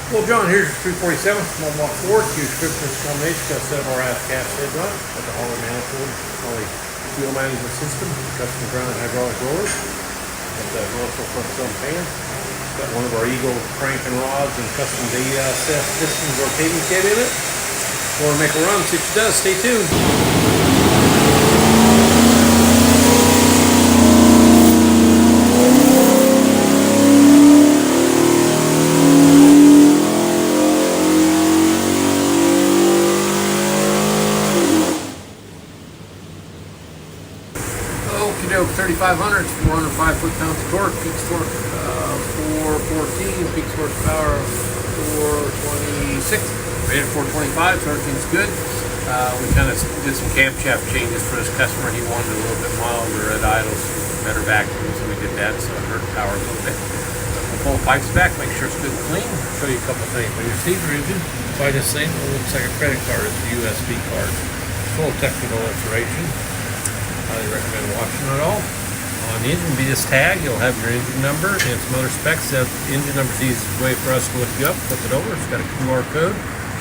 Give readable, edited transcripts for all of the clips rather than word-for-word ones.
Well, John, here's your 347 small block Ford. Huge Christmas combination. Got a set of our ass cast heads on it. Got the Holley manifold, Holley fuel management system, custom ground hydraulic rollers. Got the Moroso front sump pan. Got one of our Eagle cranking rods and custom DSS Pistons rotating kit in it. We're gonna make a run. See what it does. Stay tuned. Okie doke, 3500, 405 foot-pounds of torque, peak torque 414, peak horsepower 426, rated 425, so everything's good. We kind of did some camshaft changes for this customer. He wanted a little bit milder at idle, some better vacuum, so we did that, so it hurt power a little bit. We'll pull the pipes back, make sure it's good and clean. I'll show you a couple of things. When you see the engine, by this thing, it looks like a credit card. It's a USB card. Full technical information. Highly recommend watching it all. On the engine, be this tag, you'll have your engine number and some other specs. The engine number is the easiest way for us to look you up, flip it over. It's got a QR code.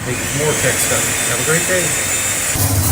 Make more tech stuff. Have a great day.